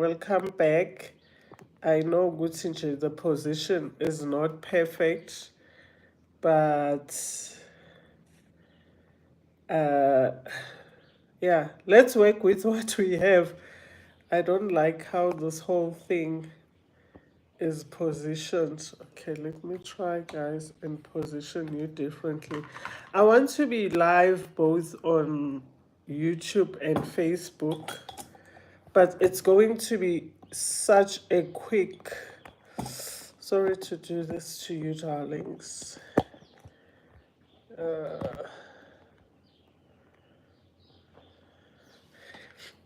welcome back. I know Gutinje, the position is not perfect, but yeah, let's work with what we have. I don't like how this whole thing is positioned. Okay, let me try, guys, and position you differently. I want to be live both on YouTube and Facebook, but it's going to be such a quick. Sorry to do this to you, darlings.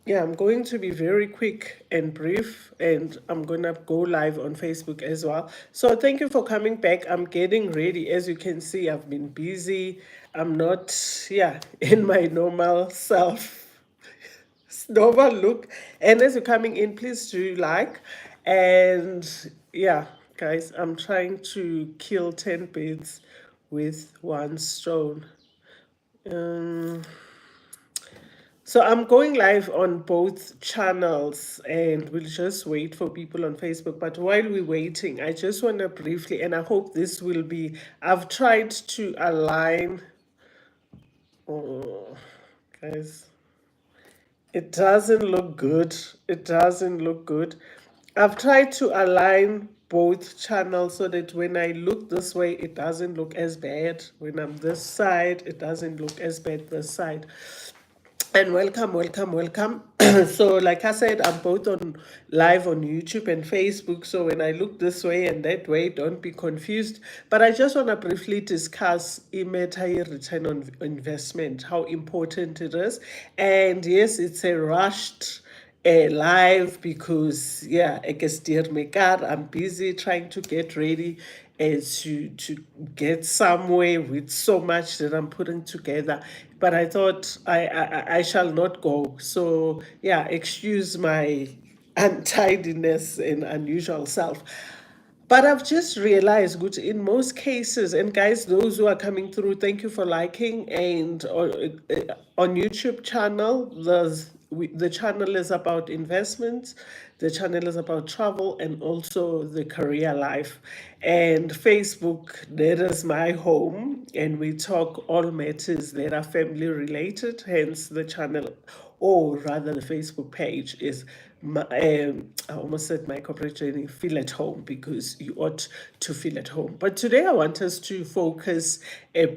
Yeah, I'm going to be very quick and brief, and I'm gonna go live on Facebook as well. So thank you for coming back. I'm getting ready. As you can see, I've been busy. I'm not, yeah, in my normal self, normal look. And as you're coming in, please do like. And yeah, guys, I'm trying to kill 10 birds with one stone. Um, So I'm going live on both channels and we'll just wait for people on Facebook. But while we're waiting, I just want to briefly, and I hope this will be, I've tried to align, oh, guys, it doesn't look good. It doesn't look good. I've tried to align both channels so that when I look this way, it doesn't look as bad. When I'm this side, it doesn't look as bad this side. And welcome. So, like I said, I'm both on live on YouTube and Facebook. So when I look this way and that way, don't be confused. But I just want to briefly discuss immediate return on investment, how important it is. And yes, it's a rushed live because yeah, I guess dear Mekar, I'm busy trying to get ready to get somewhere with so much that I'm putting together. But I thought I shall not go. So yeah, excuse my untidiness and unusual self. But I've just realized, good, in most cases, and guys, those who are coming through, thank you for liking. And on YouTube channel, the channel is about investments, the channel is about travel, and also the career life. And Facebook, that is my home, and we talk all matters that are family related. Hence, the channel, or rather, the Facebook page is I almost said my corporate training, feel at home, because you ought to feel at home. But today I want us to focus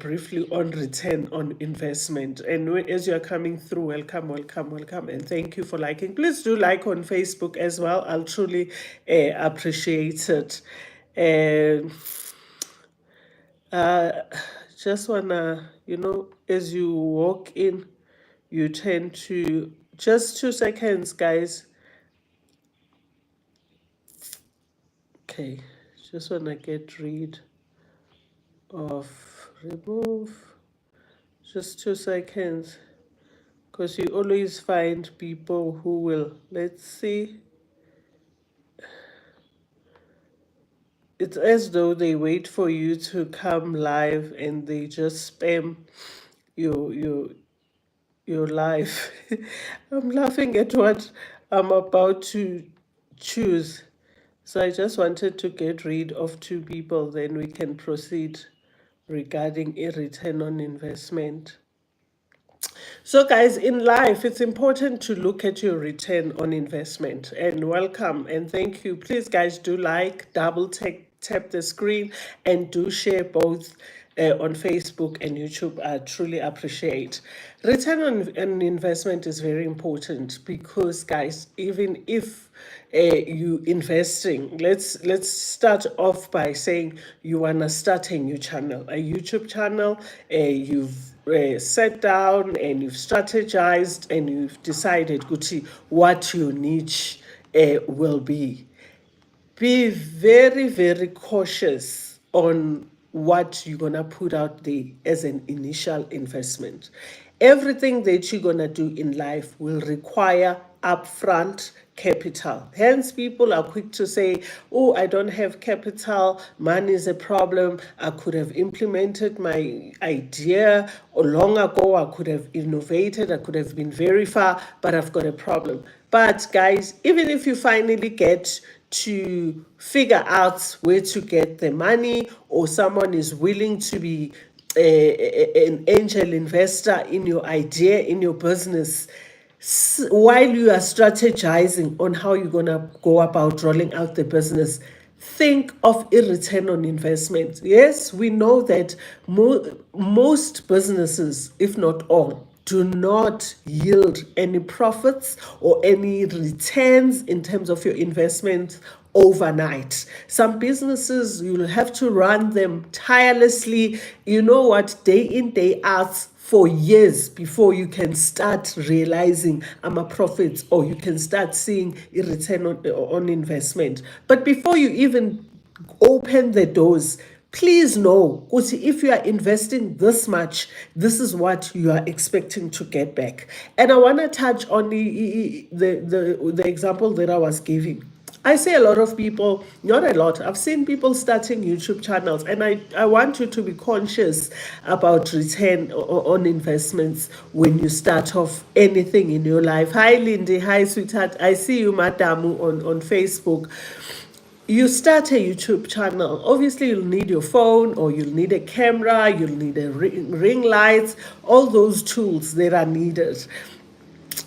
briefly on return on investment. And as you're coming through, welcome. And thank you for liking. Please do like on Facebook as well. I'll truly appreciate it. And just wanna, as you walk in, you tend to, just 2 seconds, guys. Okay, just wanna get rid of remove, just 2 seconds, because you always find people who will, let's see, it's as though they wait for you to come live and they just spam your life. I'm laughing at what I'm about to choose. So I just wanted to get rid of 2 people, then we can proceed regarding a return on investment. So guys, in life, it's important to look at your return on investment. And welcome and thank you. Please guys, do like, double tap the screen, and do share both on Facebook and YouTube. I truly appreciate. Return on investment is very important because guys, even if you investing, let's start off by saying you want to start a new channel, a YouTube channel. You've sat down and you've strategized and you've decided, Gucci, what your niche will be. Be very cautious on what you're gonna put out there as an initial investment. Everything that you're gonna do in life will require upfront capital. Hence, people are quick to say, oh, I don't have capital, money is a problem, I could have implemented my idea, or long ago I could have innovated, I could have been very far, but I've got a problem. But guys, even if you finally get to figure out where to get the money, or someone is willing to be an angel investor in your idea, in your business, while you are strategizing on how you're going to go about rolling out the business, think of a return on investment. Yes, we know that most businesses, if not all, do not yield any profits or any returns in terms of your investment overnight. Some businesses, you'll have to run them tirelessly, you know what, day in, day out, for years before you can start realizing profits, or you can start seeing a return on investment. But before you even open the doors, please know, if you are investing this much, this is what you are expecting to get back. And I want to touch on the example that I was giving. I see a lot of people, not a lot, I've seen people starting YouTube channels, and I want you to be conscious about return on investments when you start off anything in your life. Hi, Lindy. Hi, sweetheart. I see you, Madamu, on Facebook. You start a YouTube channel, obviously you'll need your phone, or you'll need a camera, you'll need a ring light, all those tools that are needed.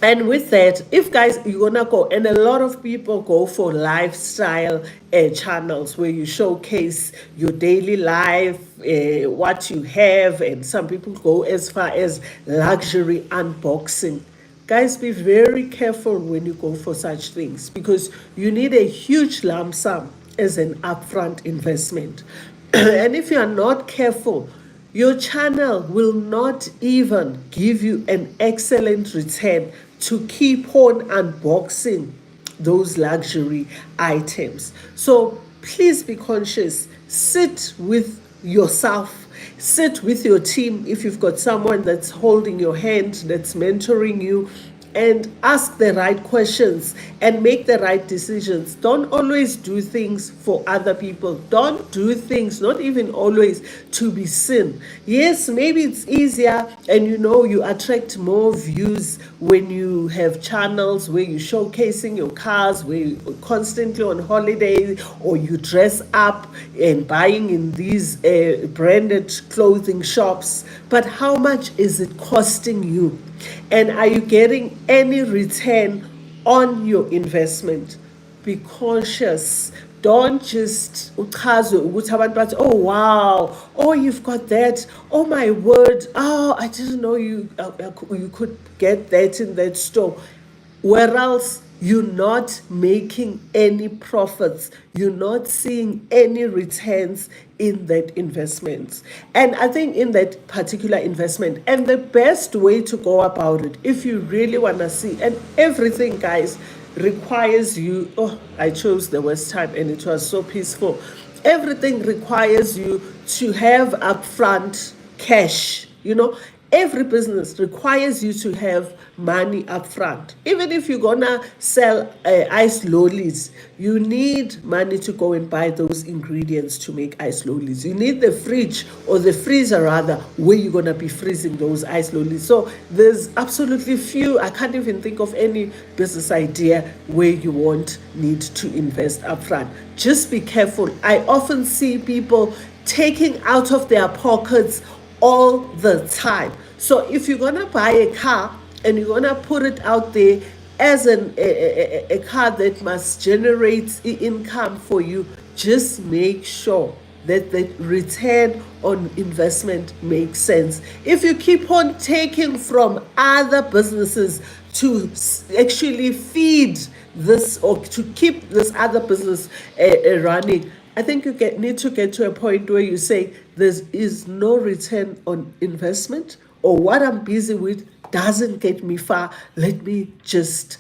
And with that, if guys, you're gonna go, and a lot of people go for lifestyle channels where you showcase your daily life, what you have, and some people go as far as luxury unboxing. Guys, be very careful when you go for such things, because you need a huge lump sum as an upfront investment. And if you are not careful, your channel will not even give you an excellent return to keep on unboxing those luxury items. So please be conscious. Sit with yourself, sit with your team if you've got someone that's holding your hand, that's mentoring you, and ask the right questions and make the right decisions. Don't always do things for other people. Don't do things, not even always, to be seen. Yes, maybe it's easier, and you attract more views when you have channels where you're showcasing your cars, where you're constantly on holiday, or you dress up and buying in these branded clothing shops. But how much is it costing you? And are you getting any return on your investment? Be conscious. Don't just oh wow, oh you've got that, oh my word, oh I didn't know you could get that in that store. Where else you're not making any profits, you're not seeing any returns in that investment. And I think in that particular investment, and the best way to go about it, if you really want to see, and everything, guys, requires you, oh, I chose the worst time and it was so peaceful. Everything requires you to have upfront cash. Every business requires you to have money up front. Even if you're gonna sell ice lollies, you need money to go and buy those ingredients to make ice lollies. You need the fridge, or the freezer rather, where you're gonna be freezing those ice lollies. So there's absolutely few, I can't even think of any business idea where you won't need to invest up front. Just be careful. I often see people taking out of their pockets all the time. So if you're gonna buy a car and you're gonna put it out there as a car that must generate income for you, just make sure that the return on investment makes sense. If you keep on taking from other businesses to actually feed this, or to keep this other business running, I think you need to get to a point where you say there is no return on investment, or what I'm busy with doesn't get me far. Let me just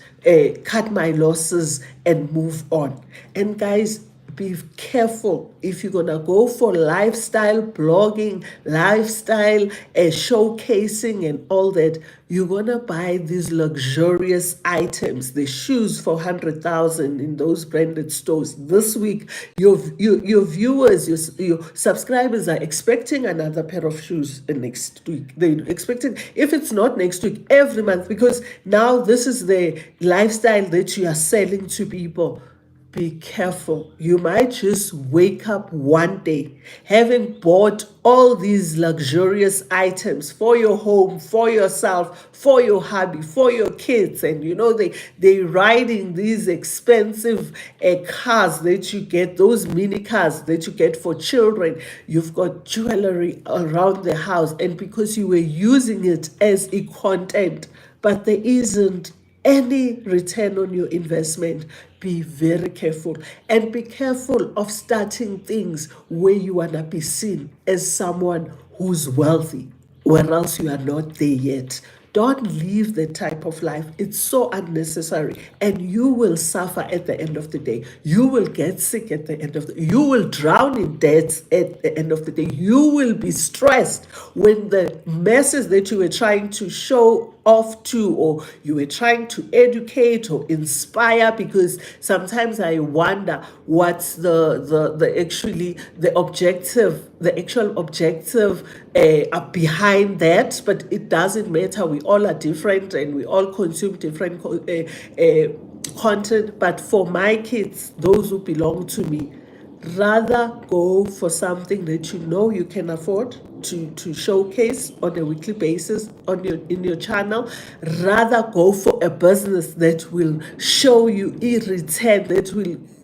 cut my losses and move on. And guys, be careful if you're gonna go for lifestyle blogging, lifestyle showcasing and all that. You're gonna buy these luxurious items, the shoes for 100,000 in those branded stores. This week your viewers, your subscribers are expecting another pair of shoes next week. They're expecting, if it's not next week, every month, because now this is the lifestyle that you are selling to people. Be careful. You might just wake up one day having bought all these luxurious items for your home, for yourself, for your hubby, for your kids, and they riding these expensive cars that you get, those mini cars that you get for children. You've got jewelry around the house, and because you were using it as a content, but there isn't any return on your investment. Be very careful, and be careful of starting things where you want to be seen as someone who's wealthy, or else you are not there yet. Don't live that type of life. It's so unnecessary, and you will suffer at the end of the day. You will get sick at the end of the day. You will drown in debts at the end of the day. You will be stressed when the masses that you were trying to show off to, or you were trying to educate or inspire, because sometimes I wonder what's the actually the objective, the actual objective behind that. But it doesn't matter. We all are different, and we all consume different content. But for my kids, those who belong to me, rather go for something that you can afford to showcase on a weekly basis in your channel. Rather go for a business that will show you a return,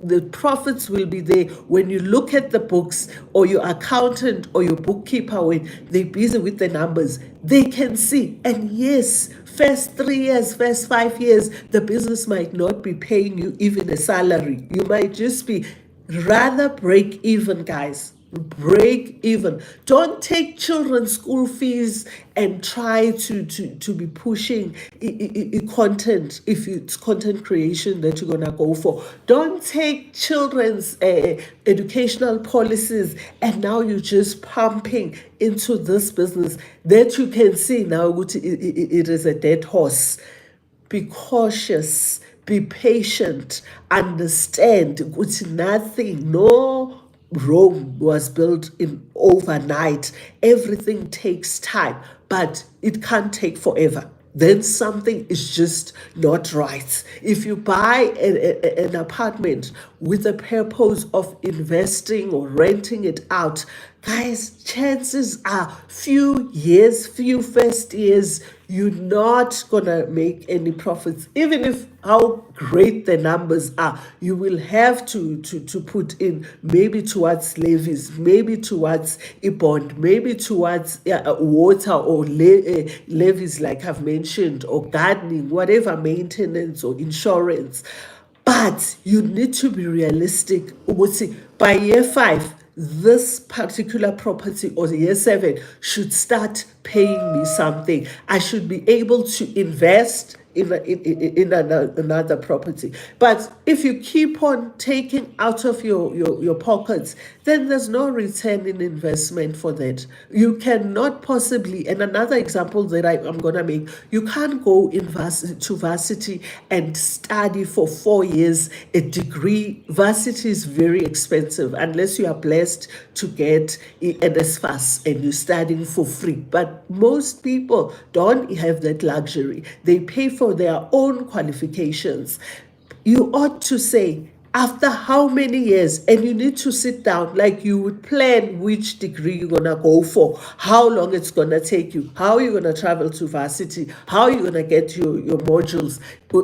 the profits will be there when you look at the books, or your accountant or your bookkeeper, when they're busy with the numbers, they can see. And yes, first 3 years, first 5 years, the business might not be paying you even a salary. You might just be rather break even, guys. Break even. Don't take children's school fees and try to be pushing content, if it's content creation that you're gonna go for. Don't take children's educational policies and now you're just pumping into this business that you can see now it is a dead horse. Be cautious, be patient, understand nothing, no Rome was built in overnight. Everything takes time, but it can't take forever. Then something is just not right. If you buy an apartment with the purpose of investing or renting it out, guys, chances are few first years, you're not gonna make any profits. Even if how great the numbers are, you will have to put in, maybe towards levies, maybe towards a bond, maybe towards water or levies like I've mentioned, or gardening, whatever, maintenance or insurance. But you need to be realistic. By year 5, this particular property, or year 7, should start paying me something. I should be able to invest in another property. But if you keep on taking out of your pockets, then there's no return in investment for that. You cannot possibly, and another example that I'm going to make, you can't go to varsity and study for 4 years a degree. Varsity is very expensive unless you are blessed to get an NSFAS and you're studying for free. But most people don't have that luxury. They pay for their own qualifications. You ought to say, after how many years, and you need to sit down, like you would plan which degree you're gonna go for, how long it's gonna take you, how you're gonna travel to varsity, how you're gonna get your modules,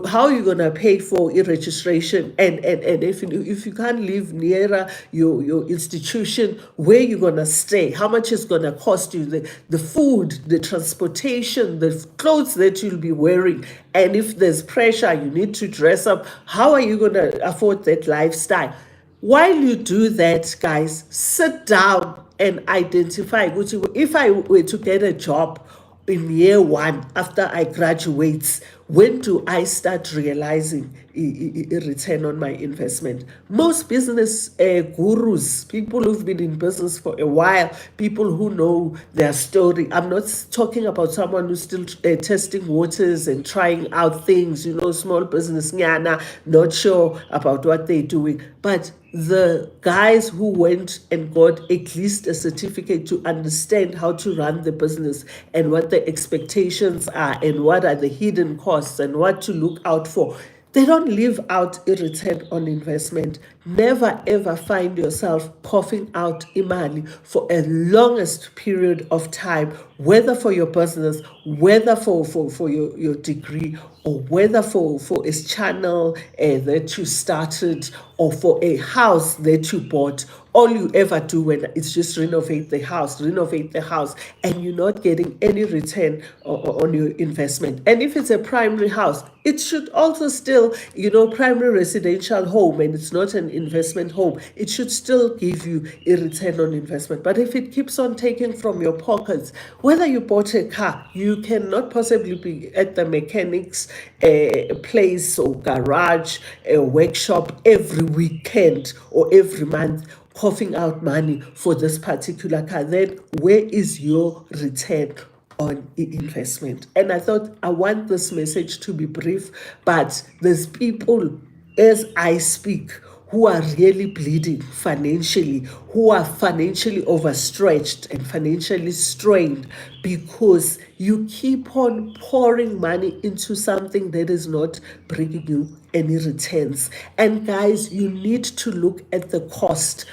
how you're gonna pay for your registration, and if you can't live nearer your institution, where you're gonna stay, how much it's gonna cost you, the food, the transportation, the clothes that you'll be wearing, and if there's pressure, you need to dress up. How are you gonna afford that lifestyle? While you do that, guys, sit down and identify. If I were to get a job in year 1 after I graduate, When do I start realizing a return on my investment? Most business gurus, people who've been in business for a while, people who know their story. I'm not talking about someone who's still testing waters and trying out things, small business, nyana, not sure about what they're doing. But the guys who went and got at least a certificate to understand how to run the business and what the expectations are and what are the hidden costs and what to look out for, they don't leave out a return on investment. Never ever find yourself coughing out imali for a longest period of time, whether for your business, whether for your degree, or whether for a channel that you started, or for a house that you bought. All you ever do when it's just renovate the house, and you're not getting any return on your investment. And if it's a primary house, it should also still, primary residential home, and it's not an investment home, it should still give you a return on investment. But if it keeps on taking from your pockets, whether you bought a car, you cannot possibly be at the mechanic's place or garage, a workshop every weekend or every month coughing out money for this particular car. Then where is your return on investment? And I thought I want this message to be brief, but there's people as I speak who are really bleeding financially, who are financially overstretched and financially strained because you keep on pouring money into something that is not bringing you any returns. And guys, you need to look at the cost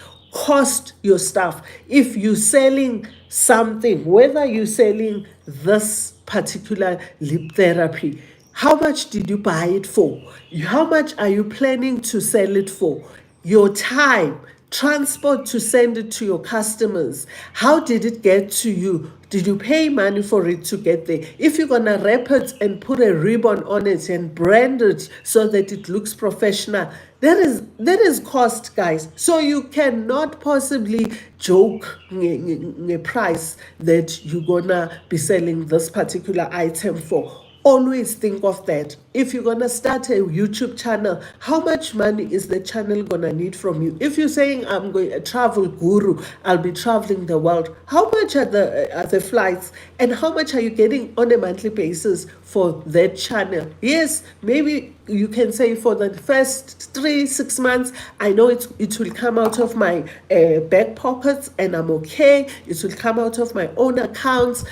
your stuff. If you're selling something, whether you're selling this particular lip therapy, how much did you buy it for? How much are you planning to sell it for? Your time, transport to send it to your customers. How did it get to you? Did you pay money for it to get there? If you're gonna wrap it and put a ribbon on it and brand it so that it looks professional, that is cost, guys. So you cannot possibly joke the price that you're gonna be selling this particular item for. Always think of that. If you're gonna start a YouTube channel, how much money is the channel gonna need from you? If you're saying I'm going a travel guru, I'll be traveling the world, how much are the flights, and how much are you getting on a monthly basis for that channel? Yes, maybe you can say for the first 3-6 months, I know it will come out of my back pockets and I'm okay. It will come out of my own accounts.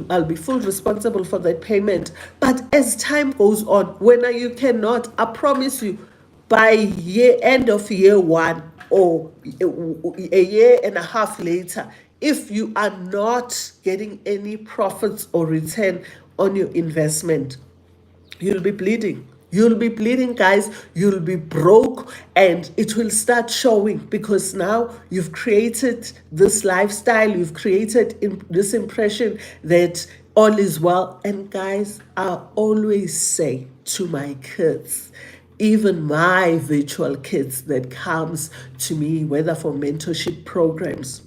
I'll be full responsible for that payment. But as time goes on, when you cannot, I promise you, by end of year one or a year and a half later, if you are not getting any profits or return on your investment, you'll be bleeding. You'll be bleeding, guys. You'll be broke, and it will start showing because now you've created this lifestyle, you've created this impression that all is well. And guys, I always say to my kids, even my virtual kids that comes to me, whether for mentorship programs,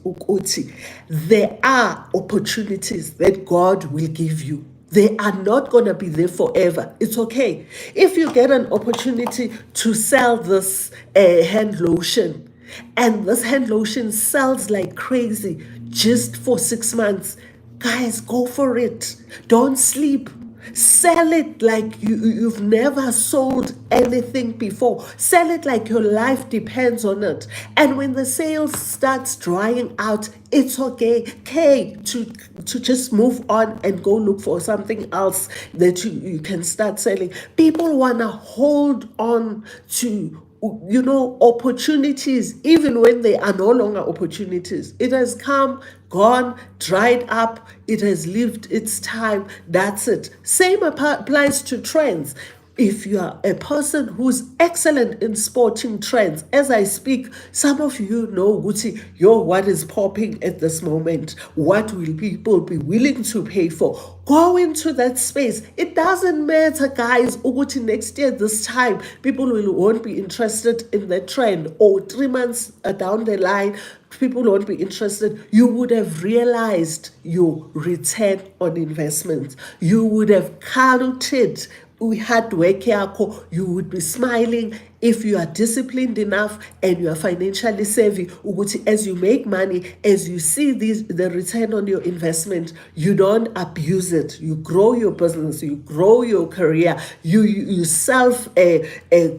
there are opportunities that God will give you. They are not going to be there forever. It's okay. If you get an opportunity to sell this hand lotion, and this hand lotion sells like crazy just for 6 months, guys, go for it. Don't sleep. Sell it like you've never sold anything before. Sell it like your life depends on it. And when the sales starts drying out, it's okay to just move on and go look for something else that you can start selling. People want to hold on to opportunities even when they are no longer opportunities. It has come, gone, dried up, it has lived its time. That's it. Same applies to trends. If you are a person who's excellent in sporting trends, as I speak, some of you know, Guti, what is popping at this moment? What will people be willing to pay for? Go into that space. It doesn't matter, guys. Uguti, next year, this time, people won't be interested in the trend, or 3 months down the line, people won't be interested. You would have realized your return on investment. You would have counted hard work yakho, you would be smiling if you are disciplined enough and you are financially savvy. Ukuthi as you make money, as you see the return on your investment, you don't abuse it. You grow your business, you grow your career, you self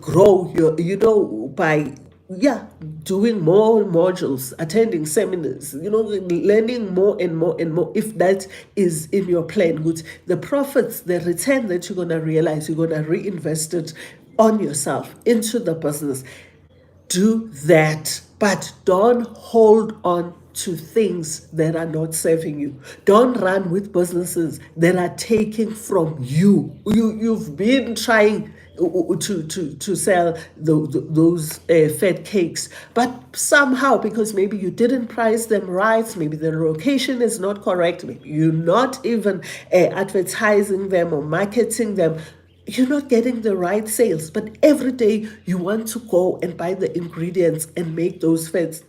grow your, by doing more modules, attending seminars, learning more and more and more. If that is in your plan, good, the profits, the return that you're going to realize, you're going to reinvest it on yourself, into the business. Do that, but don't hold on to things that are not serving you. Don't run with businesses that are taking from you. You've been trying to sell those fed cakes, but somehow, because maybe you didn't price them right, maybe the location is not correct, maybe you're not even advertising them or marketing them, you're not getting the right sales. But every day you want to go and buy the ingredients and make those fed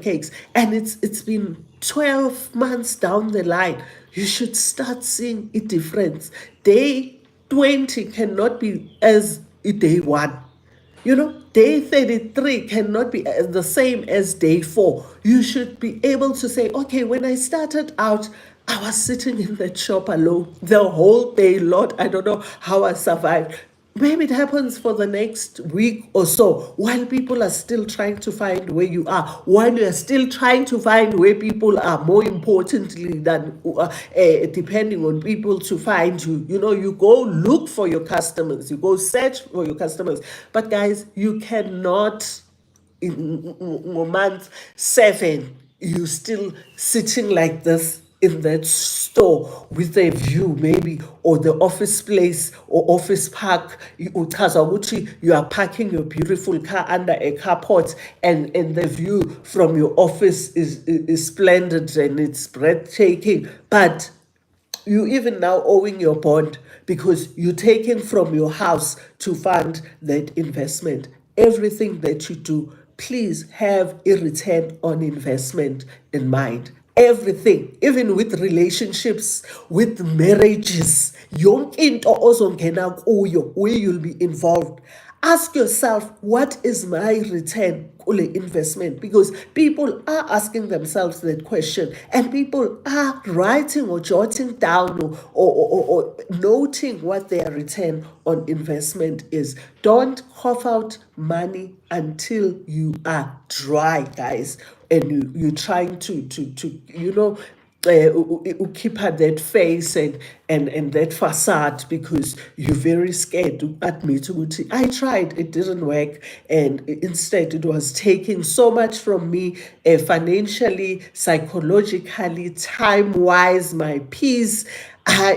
cakes, and it's been 12 months down the line. You should start seeing a difference. Day 20 cannot be as day 1. Day 33 cannot be the same as day 4. You should be able to say, okay, when I started out, I was sitting in that shop alone the whole day. Lord, I don't know how I survived. Maybe it happens for the next week or so, while people are still trying to find where you are, while you are still trying to find where people are, more importantly than depending on people to find you. You go look for your customers, you go search for your customers. But guys, you cannot, in month 7, you still sitting like this in that store with a view, maybe, or the office place or office park. You are parking your beautiful car under a carport, and the view from your office is splendid and it's breathtaking, but you even now owing your bond because you're taking from your house to fund that investment. Everything that you do, please have a return on investment in mind. Everything, even with relationships, with marriages, yonke into ozongena kuyo, where you'll be involved. Ask yourself, what is my return on investment? Because people are asking themselves that question, and people are writing or jotting down or noting what their return on investment is. Don't cough out money until you are dry, guys, and you're trying to keep her that face and that facade, because you're very scared to admit I tried, it didn't work, and instead it was taking so much from me, financially, psychologically, time-wise, my peace.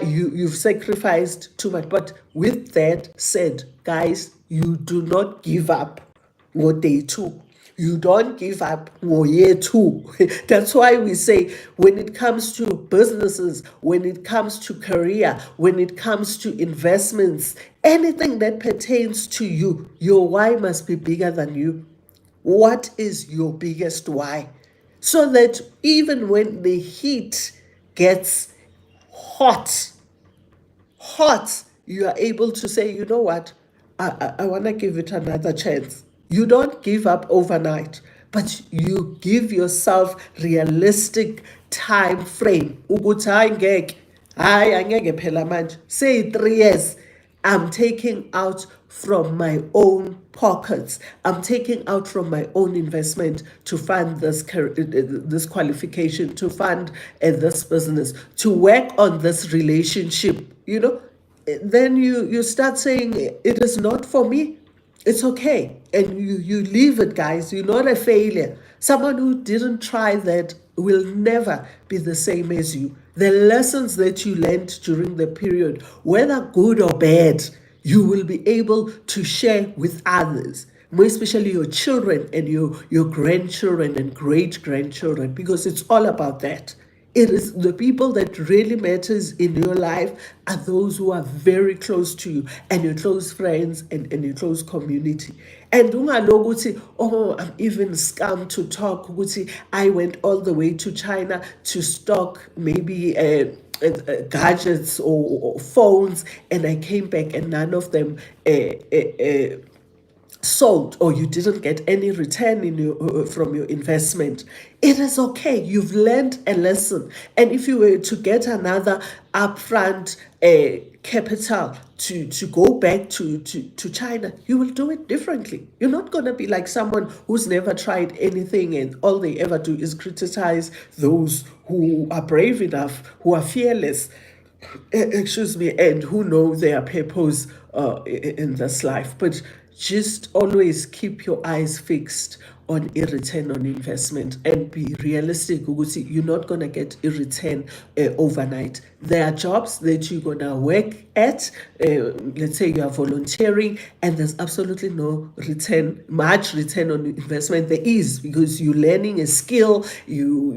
You've sacrificed too much. But with that said, guys, you do not give up what day 2. You don't give up year 2. That's why we say, when it comes to businesses, when it comes to career, when it comes to investments, anything that pertains to you, your why must be bigger than you. What is your biggest why? So that even when the heat gets hot, you are able to say, you know what, I want to give it another chance. You don't give up overnight, but you give yourself realistic time frame. Ukuthi angeke phela manje. Say 3 years. I'm taking out from my own pockets. I'm taking out from my own investment to fund this qualification, to fund this business, to work on this relationship. Then you start saying, it is not for me. It's okay. And you leave it, guys. You're not a failure. Someone who didn't try that will never be the same as you. The lessons that you learned during the period, whether good or bad, you will be able to share with others, more especially your children and your grandchildren and great-grandchildren, because it's all about that. It is the people that really matters in your life are those who are very close to you, and your close friends and your close community. And ungalokuthi, oh, I'm even scammed to talk ukuthi I went all the way to China to stock maybe gadgets or phones, and I came back and none of them sold, or you didn't get any return in your from your investment, it is okay. You've learned a lesson. And if you were to get another upfront capital to go back to China, you will do it differently. You're not going to be like someone who's never tried anything and all they ever do is criticize those who are brave enough, who are fearless, excuse me, and who know their purpose in this life. But just always keep your eyes fixed on a return on investment and be realistic. You're not going to get a return overnight. There are jobs that you're going to work at. Let's say you are volunteering and there's absolutely no much return on investment. There is, because you're learning a skill, you're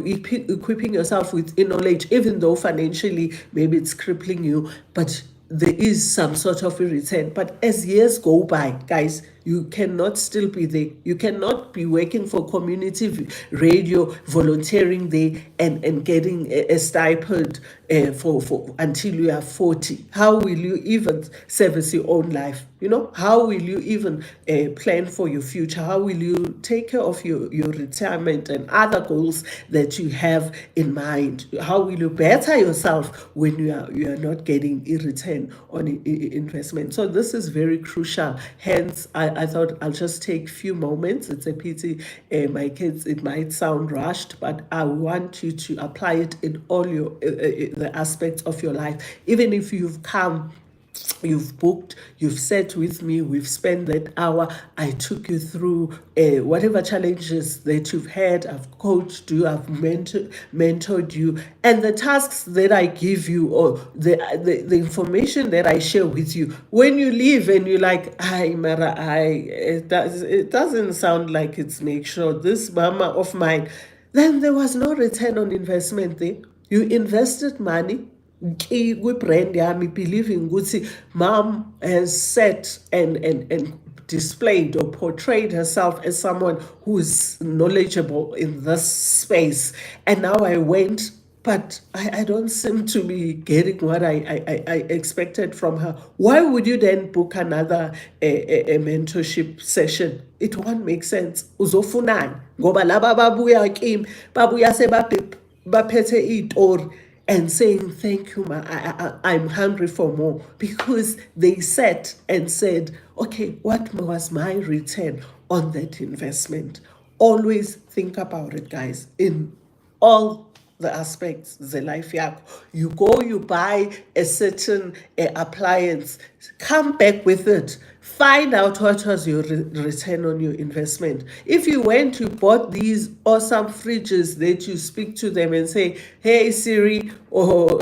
equipping yourself with knowledge, even though financially maybe it's crippling you, but there is some sort of a return. But as years go by, guys, you cannot still be there. You cannot be working for community radio, volunteering there, and getting a stipend for until you are 40. How will you even service your own life? How will you even plan for your future? How will you take care of your retirement and other goals that you have in mind? How will you better yourself when you are not getting a return on investment? So this is very crucial. Hence, I thought I'll just take a few moments. It's a pity, my kids, it might sound rushed, but I want you to apply it in all your the aspects of your life. Even if you've booked, you've sat with me, we've spent that hour, I took you through whatever challenges that you've had, I've coached you, I've mentored you, and the tasks that I give you, or the information that I share with you, when you leave and you're like, Mara, it doesn't sound like it's make sure this mama of mine, then there was no return on investment there. You invested money kwi-brand yami, believing ukuthi mom has set and displayed or portrayed herself as someone who's knowledgeable in this space, and now I went, but I don't seem to be getting what I expected from her. Why would you then book another a mentorship session? It won't make sense. Uzofunani ngoba laba babuya kimi babuya baphethe itori and saying, thank you, I'm hungry for more, because they sat and said, okay, what was my return on that investment? Always think about it, guys, in all the aspects, the life yakho. You go, you buy a certain appliance, come back with it. Find out what was your return on your investment. If you went, you bought these awesome fridges that you speak to them and say, hey Siri, or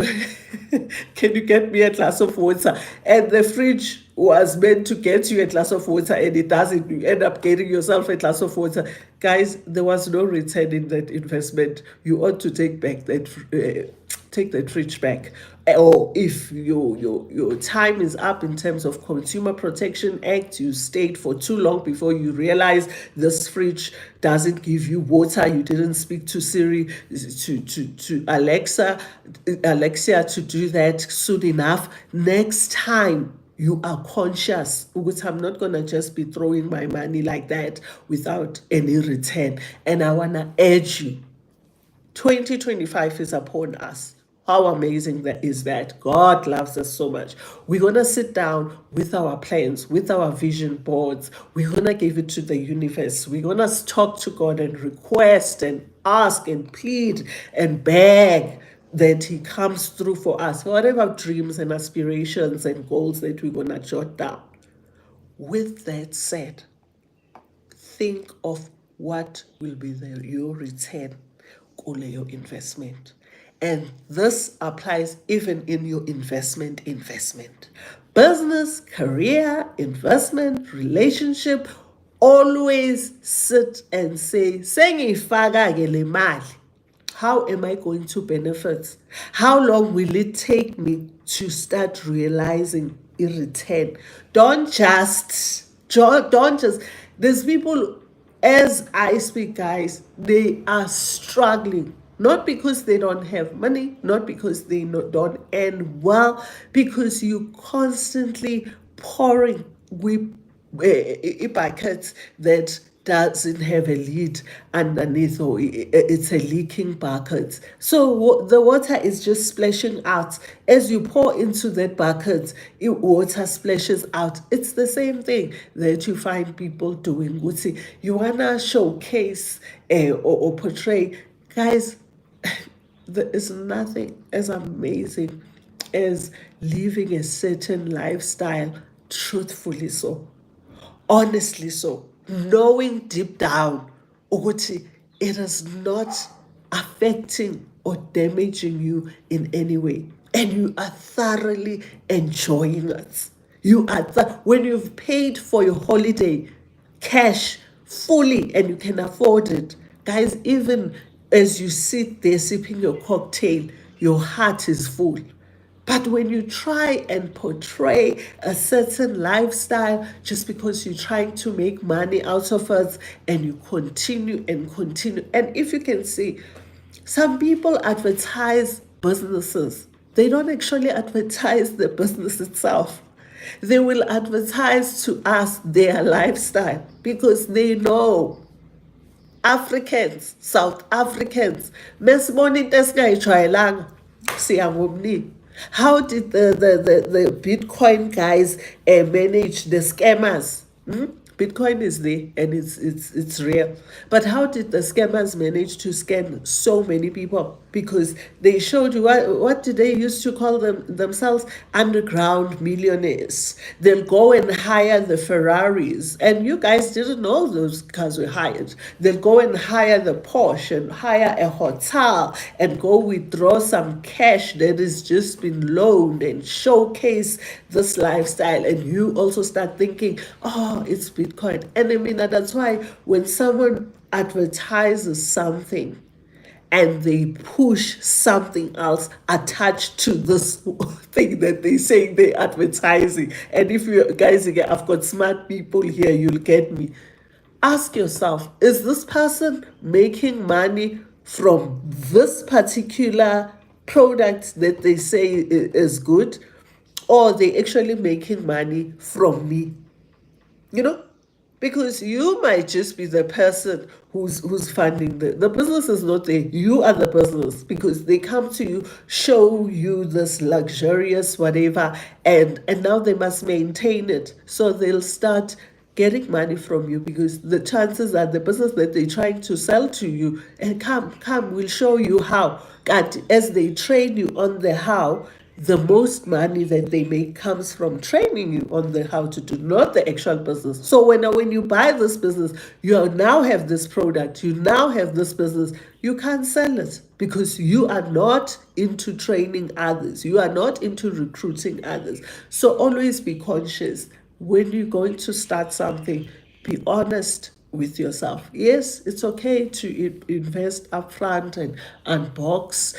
can you get me a glass of water? And the fridge was meant to get you a glass of water and it doesn't. You end up getting yourself a glass of water. Guys, there was no return in that investment. You ought to take that fridge back. Or if your time is up in terms of Consumer Protection Act, you stayed for too long before you realize this fridge doesn't give you water, you didn't speak to Siri, to Alexia to do that soon enough, next time you are conscious, because I'm not going to just be throwing my money like that without any return. And I want to urge you, 2025 is upon us. How amazing that is that. God loves us so much. We're going to sit down with our plans, with our vision boards. We're going to give it to the universe. We're going to talk to God and request and ask and plead and beg that he comes through for us, whatever dreams and aspirations and goals that we're going to jot down. With that said, think of what will be your return on your investment. And this applies even in your investment. Business, career, investment, relationship. Always sit and say, sengiyifaka-ke le mali, how am I going to benefit? How long will it take me to start realizing a return? Don't just, there's people, as I speak, guys, they are struggling Not because they don't have money, not because they don't earn well, because you constantly pouring with buckets that doesn't have a lid underneath, or it's a leaking bucket. So the water is just splashing out. As you pour into that bucket, water splashes out. It's the same thing that you find people doing. You want to showcase or portray. Guys, there is nothing as amazing as living a certain lifestyle truthfully, so honestly, so knowing deep down ukuthi it is not affecting or damaging you in any way, and you are thoroughly enjoying it. You are when you've paid for your holiday cash fully and you can afford it, guys, even as you sit there sipping your cocktail, your heart is full. But when you try and portray a certain lifestyle just because you're trying to make money out of it, and you continue and continue, and if you can see, some people advertise businesses, they don't actually advertise the business itself. They will advertise to us their lifestyle because they know Africans, South Africans, mesibona into esingayijwayelanga siyangomnini. How did the Bitcoin guys manage the scammers? Bitcoin is there and it's real. But how did the scammers manage to scam so many people? Because they showed you what did they used to call themselves? Underground millionaires. They'll go and hire the Ferraris, and you guys didn't know those cars were hired. They'll go and hire the Porsche and hire a hotel and go withdraw some cash that has just been loaned and showcase this lifestyle. And you also start thinking, oh, it's Bitcoin. And I mean, that's why when someone advertises something and they push something else attached to this thing that they say they're advertising. And if you guys again, I've got smart people here, you'll get me. Ask yourself, is this person making money from this particular product that they say is good, or are they actually making money from me? You know, because you might just be the person who's funding the business is not there. You are the business, because they come to you, show you this luxurious whatever, and now they must maintain it, so they'll start getting money from you, because the chances are the business that they're trying to sell to you, and come we'll show you how. God, as they train you on the how, the most money that they make comes from training you on the how to do, not the actual business. So when you buy this business, you now have this product, you now have this business, you can't sell it because you are not into training others, you are not into recruiting others. So always be conscious when you're going to start something. Be honest with yourself. Yes, it's okay to invest upfront and unbox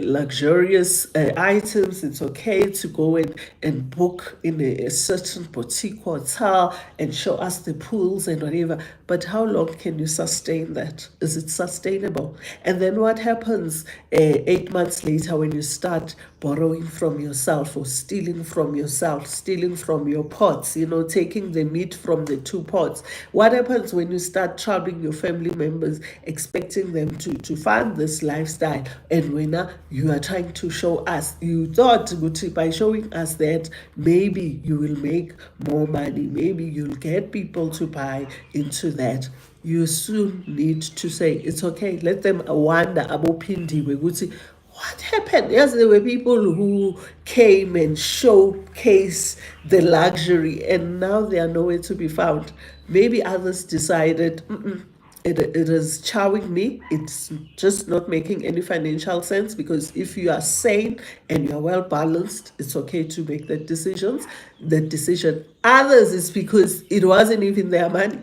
luxurious items. It's okay to go and book in a certain boutique hotel and show us the pools and whatever. But how long can you sustain that? Is it sustainable? And then what happens 8 months later when you start borrowing from yourself, or stealing from yourself, stealing from your pots, taking the meat from the two pots? What happens when you start troubling your family members, expecting them to fund this lifestyle? And when you are trying to show us, you thought by showing us that maybe you will make more money, maybe you'll get people to buy into that. You soon need to say, it's okay, let them wonder abophindiwe ukuthi what happened. Yes, there were people who came and showcased the luxury, and now they are nowhere to be found. Maybe others decided, it is chowing me. It's just not making any financial sense, because if you are sane and you're well balanced, it's okay to make that decision. Others is because it wasn't even their money.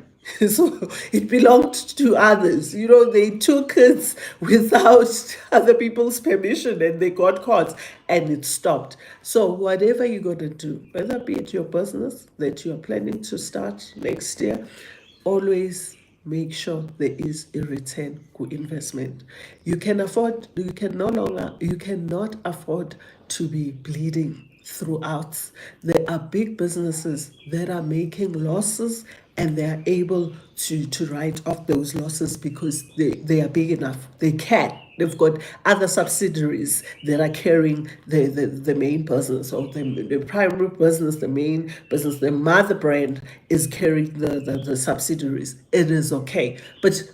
So it belonged to others. They took it without other people's permission and they got caught and it stopped. So whatever you're going to do, whether be it your business that you're planning to start next year, always make sure there is a return to investment. You cannot afford to be bleeding throughout. There are big businesses that are making losses and they are able to write off those losses because they are big enough. They can. They've got other subsidiaries that are carrying the main business or the primary business, the main business, the mother brand is carrying the subsidiaries. It is okay. But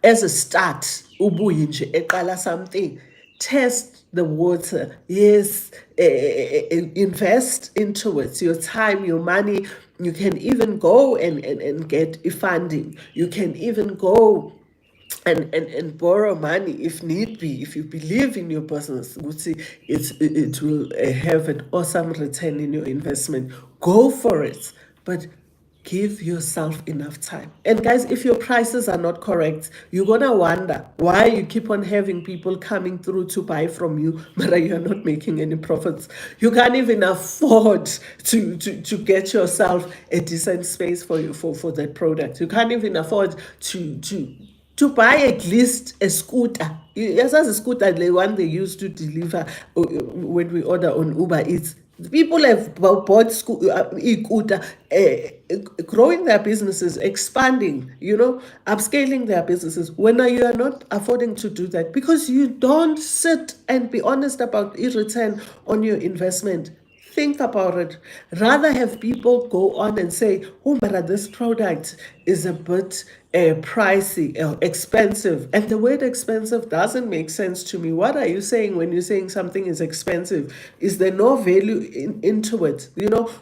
as a start, ubuye nje eqala something, test the water. Yes, invest into it, your time, your money. You can even go and get funding. You can even go and borrow money if need be. If you believe in your business, it will have an awesome return in your investment. Go for it, but give yourself enough time. And guys, if your prices are not correct, you're gonna wonder why you keep on having people coming through to buy from you, but you're not making any profits. You can't even afford to get yourself a decent space for you for that product. You can't even afford to buy at least a scooter. Yes, as a scooter, the one they used to deliver when we order on Uber Eats. People have bought scooter, growing their businesses, expanding, upscaling their businesses. When you are not affording to do that because you don't sit and be honest about the return on your investment, think about it. Rather have people go on and say, oh, but this product is a bit pricey or expensive. And the word expensive doesn't make sense to me. What are you saying when you're saying something is expensive? Is there no value into it?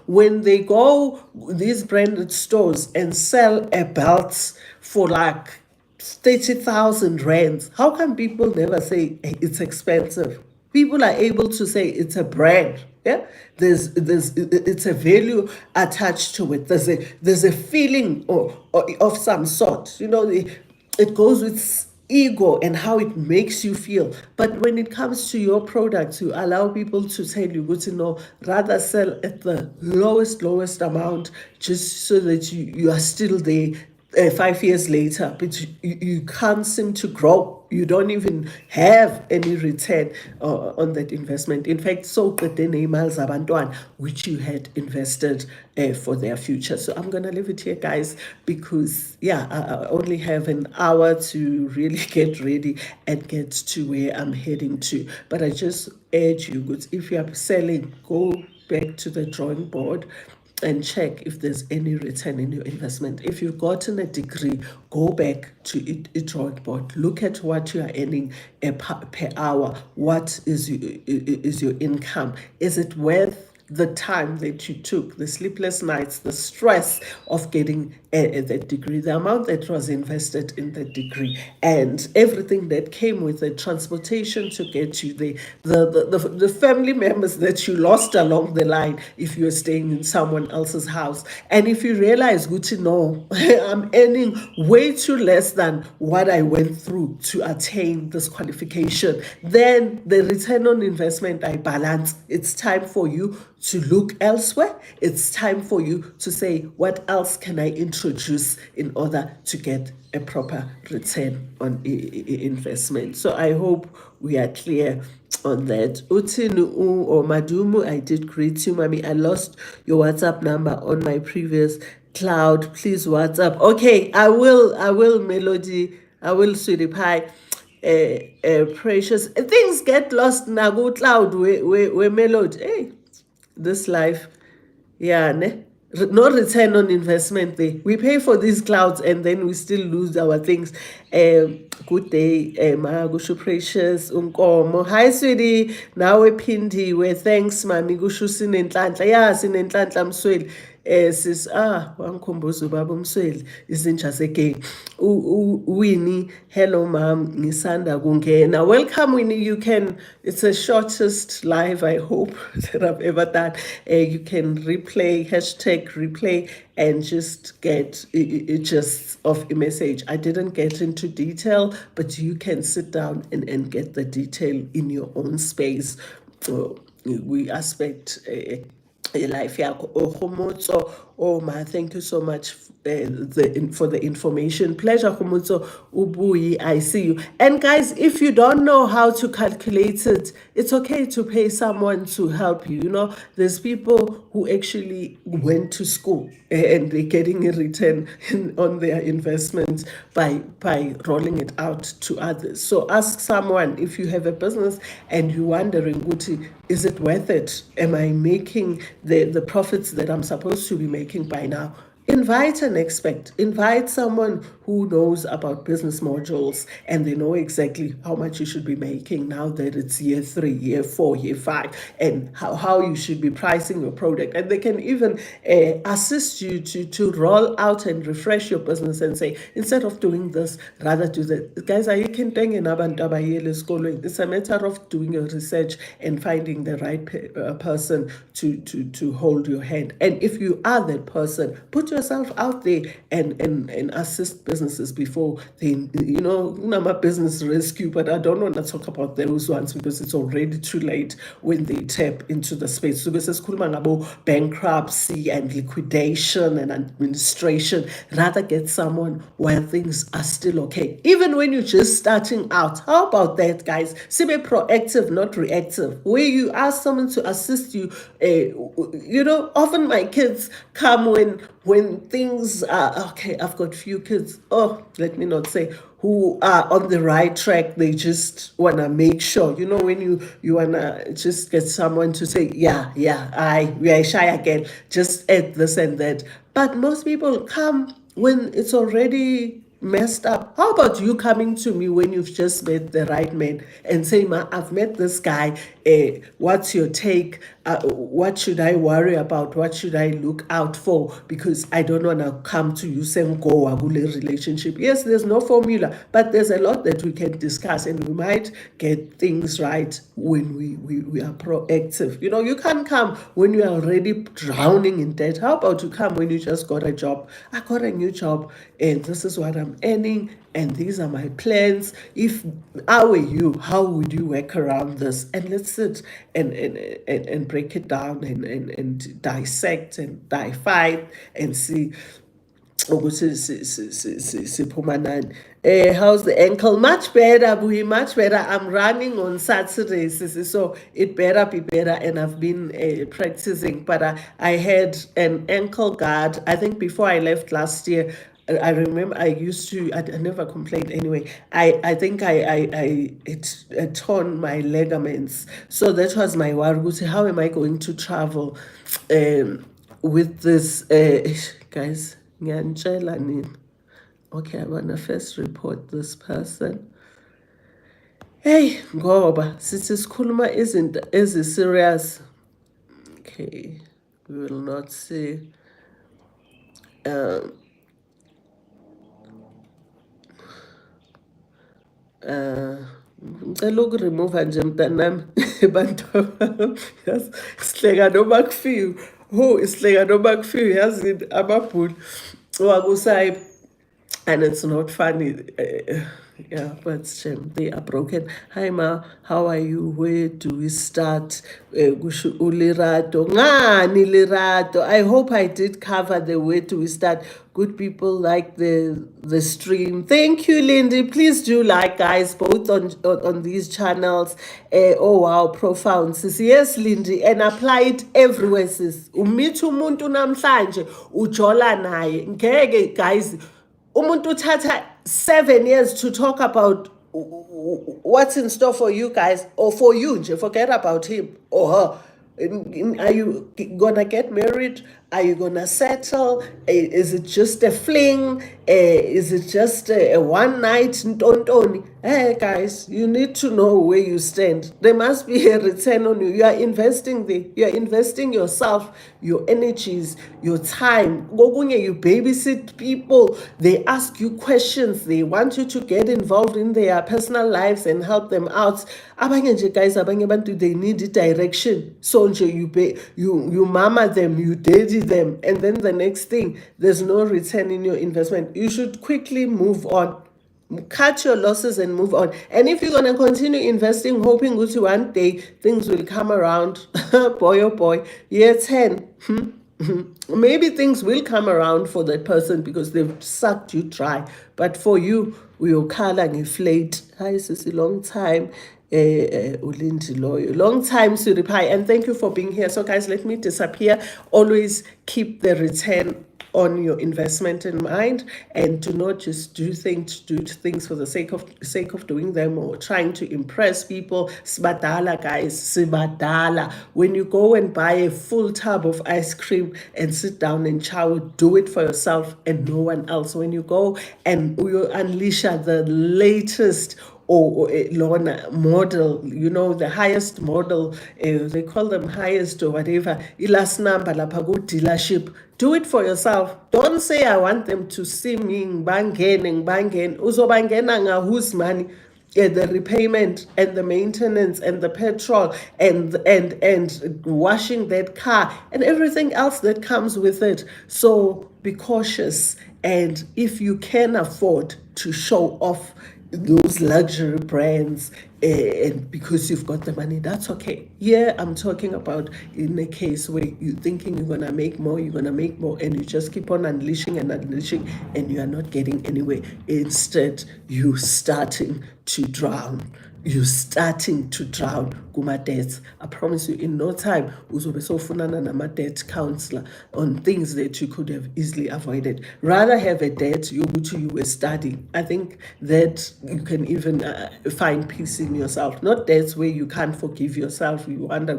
When they go, these branded stores and sell a belt for like 30,000 rands, how come people never say hey, it's expensive? People are able to say it's a brand. Yeah, there's it's a value attached to it. There's a feeling of some sort. It goes with ego and how it makes you feel. But when it comes to your products, you allow people to tell you, good to know, rather sell at the lowest amount just so that you are still there 5 years later, but you can't seem to grow. You don't even have any return on that investment. In fact, so the imali zabantwana which you had invested for their future. So I'm gonna leave it here, guys, because I only have an hour to really get ready and get to where I'm heading to. But I just urge you, if you are selling, go back to the drawing board and check if there's any return in your investment. If you've gotten a degree, go back to a drawing board. Look at what you are earning per hour. What is your income? Is it worth the time that you took, the sleepless nights, the stress of getting that degree, the amount that was invested in the degree, and everything that came with the transportation to get you there, the family members that you lost along the line if you're staying in someone else's house. And if you realize, Gucci, no, I'm earning way too less than what I went through to attain this qualification, then the return on investment, I balance. It's time for you to look elsewhere. It's time for you to say, what else can I introduce in order to get a proper return on investment? So I hope we are clear on that. Utinu or Madumu, I did greet you, Mommy. I lost your WhatsApp number on my previous cloud. Please WhatsApp. Okay, I will, Melody. I will, Sweetie Pie. Precious. Things get lost now. Go cloud, we Melody. Hey, this life, no return on investment there. We pay for these clouds and then we still lose our things. Good day, ma kusho Precious unkomo. Hi sweetie, nawe phindiwe. Thanks mami, kusho sinenhlanhla. Sinenhlanhla Msweli. Sis wangikhumbuza ubaba uMsweli izinja zegame. Winnie, hello mom, ngisanda kungena. Welcome Winnie. It's the shortest live I hope that I've ever done. You can replay, #replay, and just get just of a message. I didn't get into detail, but you can sit down and get the detail in your own space. We aspect life yakho ohomotso Oh my, thank you so much for the information. Pleasure, Khumutso Ubuyi. I see you. And guys, if you don't know how to calculate it, it's okay to pay someone to help you. You know, there's people who actually went to school and they're getting a return on their investments by rolling it out to others. So ask someone if you have a business and you're wondering, Guti, is it worth it? Am I making the profits that I'm supposed to be making by now? Invite an expert, invite someone who knows about business modules and they know exactly how much you should be making now that it's year 3, year 4, year 5, and how you should be pricing your product. And they can even assist you to roll out and refresh your business and say, instead of doing this, rather do that. Guys, are you kidding? It's a matter of doing your research and finding the right person to hold your hand. And if you are that person, put yourself out there and assist businesses before they, I'm business rescue, but I don't want to talk about those ones because it's already too late when they tap into the space. So this is about bankruptcy and liquidation and administration. Rather get someone while things are still okay. Even when you're just starting out, how about that, guys? Be proactive, not reactive. Where you ask someone to assist you, often my kids come when things are okay. I've got few kids. Oh, let me not say who are on the right track. They just wanna make sure. When you wanna just get someone to say, we are shy again. Just add this and that. But most people come when it's already messed up. How about you coming to me when you've just met the right man and say, Ma, I've met this guy. What's your take? What should I worry about? What should I look out for? Because I don't want to come to you saying, go a relationship. Yes, there's no formula, but there's a lot that we can discuss and we might get things right when we are proactive. You can't come when you are already drowning in debt. How about you come when you just got a job? I got a new job and this is what I'm earning and these are my plans. If I were you, how would you work around this? And let's sit and break it down and dissect and fight and see how's the ankle? Much better, Bui, much better. I'm running on Saturdays, so it better be better. And I've been practicing, but I had an ankle guard. I think before I left last year, I remember I used to. I never complained anyway. I think it torn my ligaments, so that was my worry. How am I going to travel with this, guys? Ngiyantshela nini. Okay, I want to first report this person. Hey, ngoba sithi sikhuluma izinto ezi-serious. Okay, we will not see. Ngicela ukuremova nje mntanami bantu yazi sihleka noma kufiwe. Isihleka noma kufiwe yazini amabhulu wakusayi. And it's not funny. Yeah, but they are broken. Hi Ma, how are you? Where do we start? Kusho uLerato. Ngani Lerato? I hope I did cover the where do we start. Good people like the stream. Thank you, Lindy. Please do like, guys, both on these channels. Oh wow, profound sis. Yes, Lindy, and apply it everywhere, sis. Umeet umuntu namhlanje ujola naye. Ngeke, guys. Umuntu uthatha 7 years to talk about what's in store for you guys or for you. Forget about him or her. Are you gonna get married? Are you gonna settle? Is it just a fling? Is it just a one night ntontoni? Hey guys, you need to know where you stand. There must be a return on you. You are investing there. You are investing yourself, your energies, your time. Gogunye, you babysit people. They ask you questions. They want you to get involved in their personal lives and help them out. Abanye nje guys, abanye bantu, they need direction. So nje you mama them, you daddy them, and then the next thing, there's no return in your investment. You should quickly move on. Cut your losses and move on. And if you're going to continue investing, hoping that one day things will come around, boy oh boy, year 10, Maybe things will come around for that person because they've sucked you dry. But for you, uyokhala ngeflate. Hi, sissy, long time. Ulindi Loyo. Long time, Suripai, and thank you for being here. So, guys, let me disappear. Always keep the return on your investment in mind, and do not just do things for the sake of doing them or trying to impress people. Sibadala, guys, sibadala. When you go and buy a full tub of ice cream and sit down and chow, do it for yourself and no one else. When you go and you unleash the latest or Lorna model, the highest model, they call them highest or whatever, last number, lapha dealership. Do it for yourself. Don't say, I want them to see me, ngibangene. Uzobangena whose money? The repayment and the maintenance and the petrol and washing that car and everything else that comes with it. So be cautious, and if you can afford to show off those luxury brands, and because you've got the money, that's okay. Yeah, I'm talking about in a case where you're thinking you're gonna make more, and you just keep on unleashing and you are not getting anywhere. Instead, you starting to drown. You're starting to drown kuma debts. I promise you, in no time, uzobe sofunana nama debt counselor on things that you could have easily avoided. Rather have a debt you were studying. I think that you can even find peace in yourself. Not debts where you can't forgive yourself. You wonder,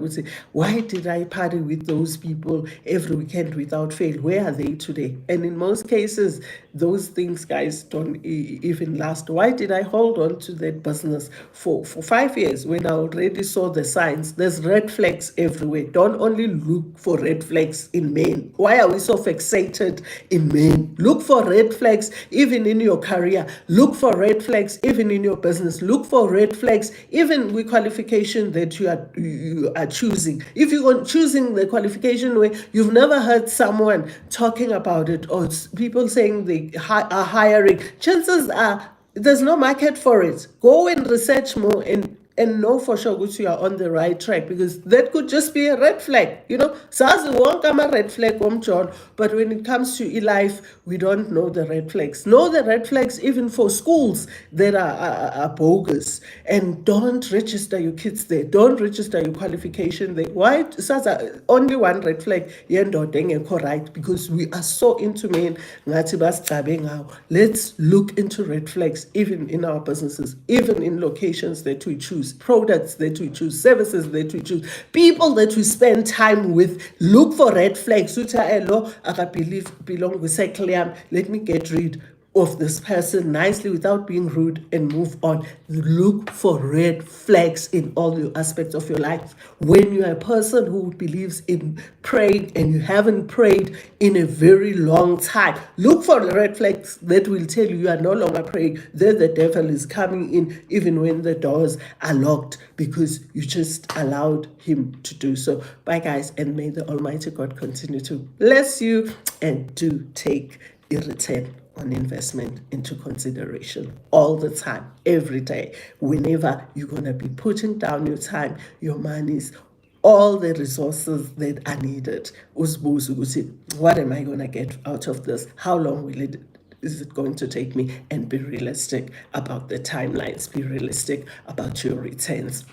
why did I party with those people every weekend without fail? Where are they today? And in most cases, those things, guys, don't even last. Why did I hold on to that business for 5 years when I already saw the signs? There's red flags everywhere. Don't only look for red flags in men. Why are we so fixated in men? Look for red flags even in your career. Look for red flags even in your business. Look for red flags even with qualification that you are choosing. If you're choosing the qualification where you've never heard someone talking about it, or people saying they are hiring, chances are there's no market for it. Go and research more and know for sure that you are on the right track, because that could just be a red flag. Sazi wonke ama red flag John, but when it comes to life, we don't know the red flags. Know the red flags even for schools that are bogus, and don't register your kids there. Don't register your qualification there. Why? Saza only one red flag yendoda engekho right, because we are so into men ngathi basigcabe ngawo. Let's look into red flags even in our businesses, even in locations that we choose, products that we choose, services that we choose, people that we spend time with. Look for red flags. Belong with Sekliam. Let me get rid of this person nicely without being rude and move on. Look for red flags in all your aspects of your life. When you're a person who believes in praying and you haven't prayed in a very long time, look for the red flags that will tell you are no longer praying, that the devil is coming in even when the doors are locked, because you just allowed him to do so. Bye, guys, and may the Almighty God continue to bless you, and do take a return on investment into consideration all the time, every day, whenever you're going to be putting down your time, your monies, all the resources that are needed. What am I going to get out of this? How long is it going to take me? And be realistic about the timelines. Be realistic about your returns.